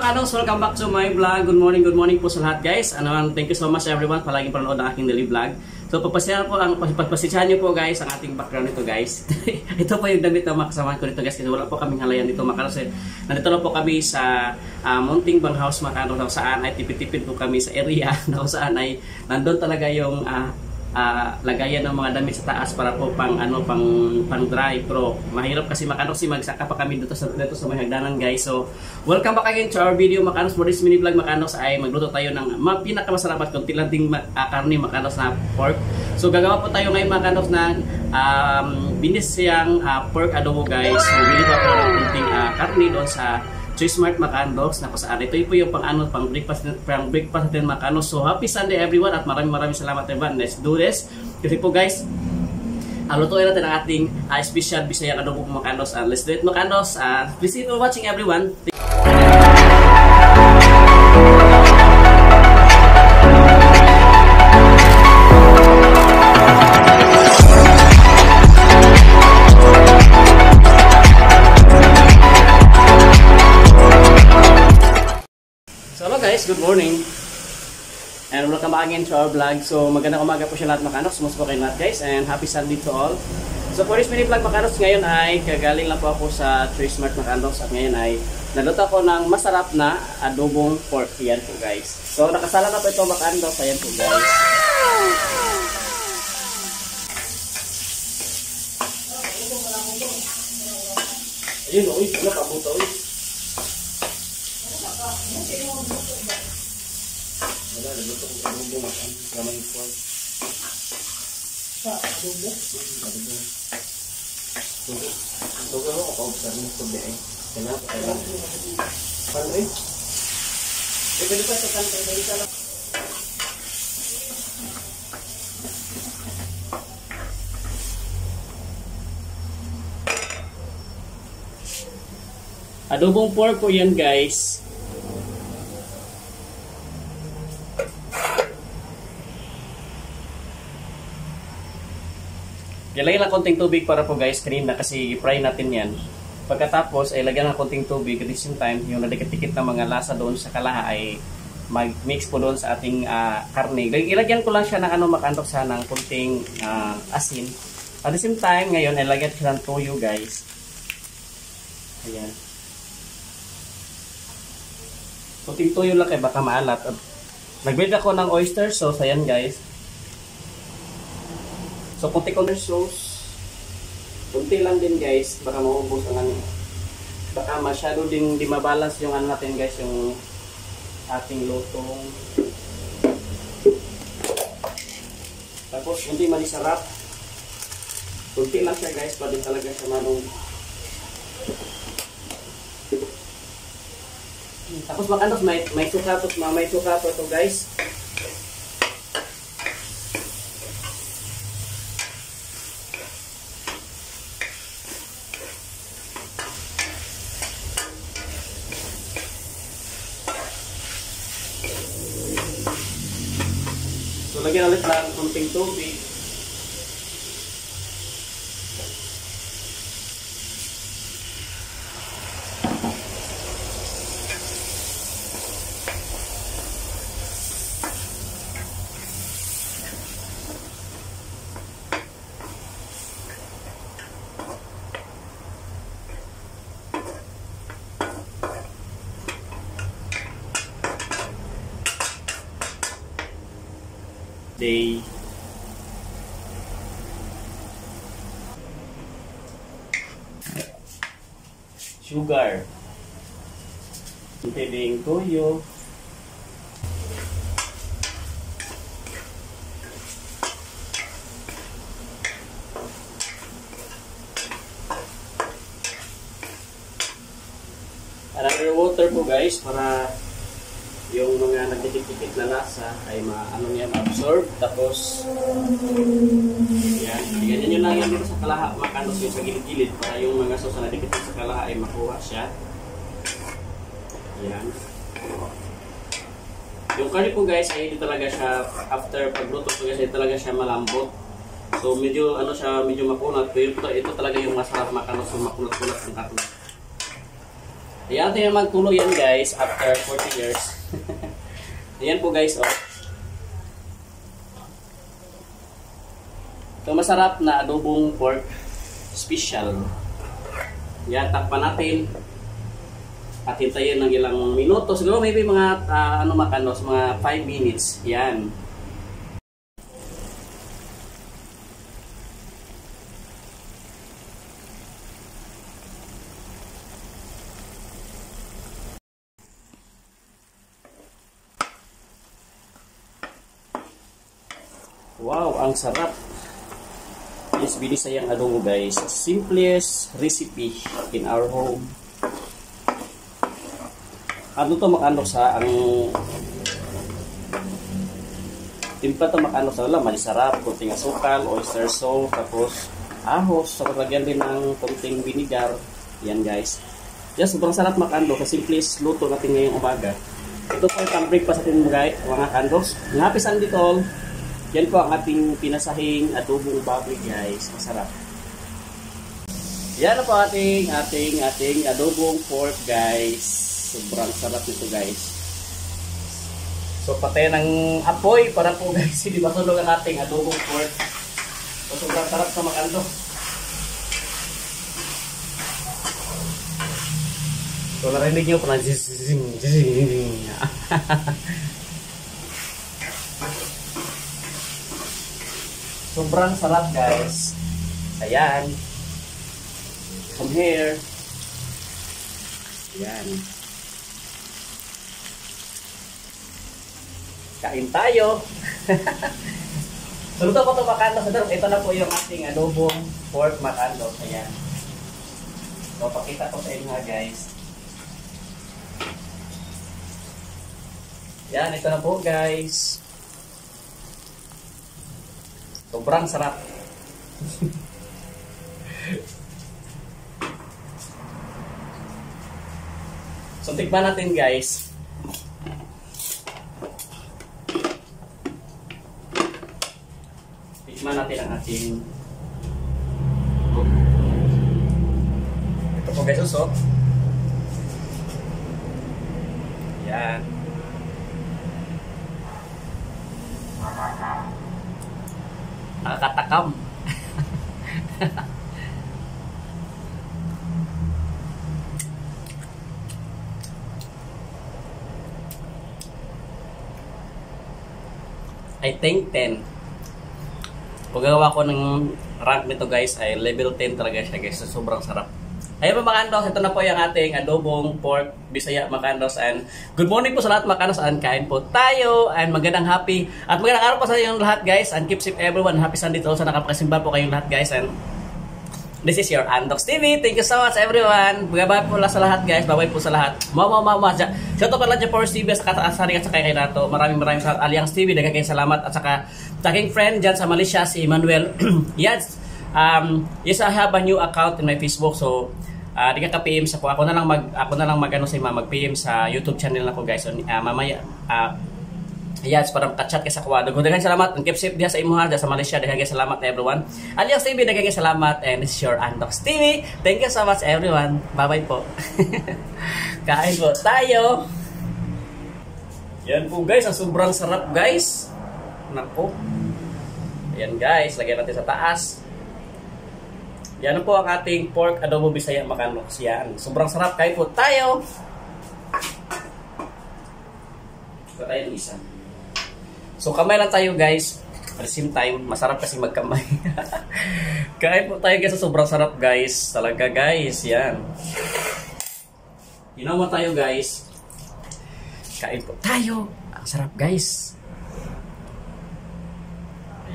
Makanos, welcome back to my vlog. Good morning po sa lahat guys. Thank you so much everyone palaging panonood ng aking daily vlog. So pagpasensyahan niyo po guys ang ating background nito guys. Ito po yung damit na makasamahan ko nito guys kasi wala po kaming halayan dito Makanos. Nandito lang po kami sa Munting Banghaus Makanos kung saan ay tipid-tipid po kami sa area na kung saan ay nandun talaga yung lagayan ng mga damit sa taas para po pang dry, pero mahirap kasi Makanos magsaka pa kami dito sa may hagdanan guys. So welcome back again to our video Makanos. For this mini vlog Makanos ay magluto tayo ng pinakamasarap at konti lang ding karne Makanos na pork. So gagawa po tayo ngayon Makanos ng binisiyang pork adobo guys. So bili pa po ng konting karne doon sa Choice Mart Makanos na saan. Ito po yung pang breakfast natin Makanos. So happy Sunday everyone at maraming salamat everyone. Let's do this. Kasi po guys, lutuin natin ang ating special Bisayang adobo Makanos. Let's do it Makanos. Please keep watching everyone. Good morning and welcome back again to our vlog. So magandang umaga po siya lahat Makanos. Sumusta po kayo lahat guys and happy Sunday to all. So for this mini vlog Makanos, ngayon ay kagaling lang po ako sa Choice Mart Makanos at ngayon ay naluto ako ng masarap na adobong pork. Yan po guys. So nakasala na po ito Makanos. Ayan po guys. Ayun oy, nakabuto oy. Wala, naluto ko adobo makan. Ramay pork. Adobo? Adobo. Tugo mo ako sa rin ito ba eh. Kaya pa paano eh? Pwede pa sa kanta. Pwede ka lang. Adobong pork po yan guys. Ilagyan lang konting tubig para po guys kanina kasi fry natin yan. Pagkatapos ay lagyan ng konting tubig at the same time yung nadikit-dikit na mga lasa doon sa kalaha ay mag-mix po doon sa ating karne. Ilagyan ko lang siya ng makantok sa ng konting asin. At the same time ngayon ay lagyan siya ng toyo guys. Ayan. Konting toyo lang kaya baka maalat. Nag-build ako ng oyster sauce. Ayan guys. So, konti sauce. Kunti lang din guys. Baka maubos ang baka masyado din di mabalance yung natin guys. Yung ating lutong. Tapos, kunti manisarap. Kunti lang siya guys. Pwede talaga siya manong. Tapos, Makanos, may sukatos. May sukato ito guys. So, lagyan ulit lang konting tubig. Sugar, kunting toyo, another water po guys para yung mga nagdikit-dikit na lasa ay absorb. Tapos yan, ganyan nyo lang yan dito sa kalaha Makanos yung sa gilid-gilid para yung mga sauce na dikit sa kalaha ay makuha siya. Yan. Yung curry po guys ay hindi talaga siya after pagluto po guys ay talaga siya malambot. So medyo medyo makunat pero ito talaga yung masarap Makanos yung makunat-kunat ng karne. Ayan, ito naman tulo yan guys after 40 years. Ayan po guys, oh. Ito masarap na adobong pork special. Yan, takpan natin. At hintayin ng ilang minuto. Siguro maybe mga mga 5 minutes. Yan. Wow, ang sarap. Yes, binisayang adobo guys. Simplest recipe in our home. Ano to makano sa ang timpla to makano sa wala, masarap, kunting asukal, oyster sauce, tapos ahos, tapos lagyan din ng kunting vinegar. Yan guys. Yes, sobrang sarap makano kasi simplest luto natin ngayong umaga. Ito po yung breakfast natin mga kandos. Happy Sunday to all. Yan po ang ating pinasahing adobong baboy guys. Masarap. Yan po ating adobong pork guys. Sobrang sarap nito guys. So patay ng apoy para po guys hindi masunog ang ating adobong pork. So sobrang sarap sa makando. So narinig nyo parang sobrang sarap guys. Ayan. Come here. Ayan. Kain tayo. So ito po ito makandos. Ito na po yung ating adobong pork makandos. Ayan. So pakita ko sa inyo nga guys. Ayan. Ito na po guys. Sobrang sarap. So tikman natin guys. Tikman natin ang ating ito po guys usok. Yan. Nakakatakam. I think 10. Paggawa ko ng rank nito guys ay level 10 talaga siya guys. So, sobrang sarap. Ayun po mga kandos, ito na po yung ating adobong pork Bisaya mga kandos. And good morning po sa lahat mga kandos. And kain po tayo. And magandang happy at magandang araw po sa inyong lahat guys. And keep safe everyone. Happy Sunday to all sa nakapakasimba po kayong lahat guys. And this is your Andox TV. Thank you so much everyone. Bye-bye po sa lahat guys. Bye-bye po sa lahat. Shout out pala dyan for TV sa Katasari at saka kay Nato. Maraming salamat. Alliance TV, dagang kayo salamat. At saka sa aking friend dyan sa Malaysia, si Emmanuel. Yes, yes, I have a new account in my Facebook. So, di ka PM sa ako na lang mag-PM sa YouTube channel na ko guys. So, mamaya, yes, para makachat kayo sa kuwado. Daghang salamat. Keep safe diya sa imuha, diya sa Malaysia. Daghang salamat everyone. Alliance TV, daghang salamat. And this is your Andox TV. Thank you so much everyone. Bye-bye po. Kain po tayo. Yan po guys, ang sobrang sarap guys. Nako. Ayan guys, lagyan natin sa taas. Yan po ang ating pork adobo Bisaya Makandos. Yan. Sobrang sarap. Kain po tayo. Ito tayo ng isa. So kamay lang tayo guys. At the same time, masarap kasi magkamay. Kain po tayo guys. Sobrang sarap guys. Talaga guys. Yan. Ginawa tayo guys. Kain po tayo. Ang sarap guys.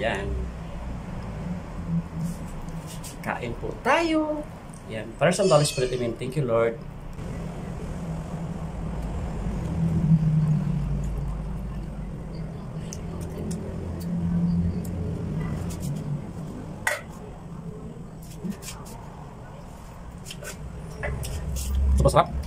Ayan. Kain po tayo. Ayan. Para sa Holy Spirit, amen. Thank you Lord. Masarap.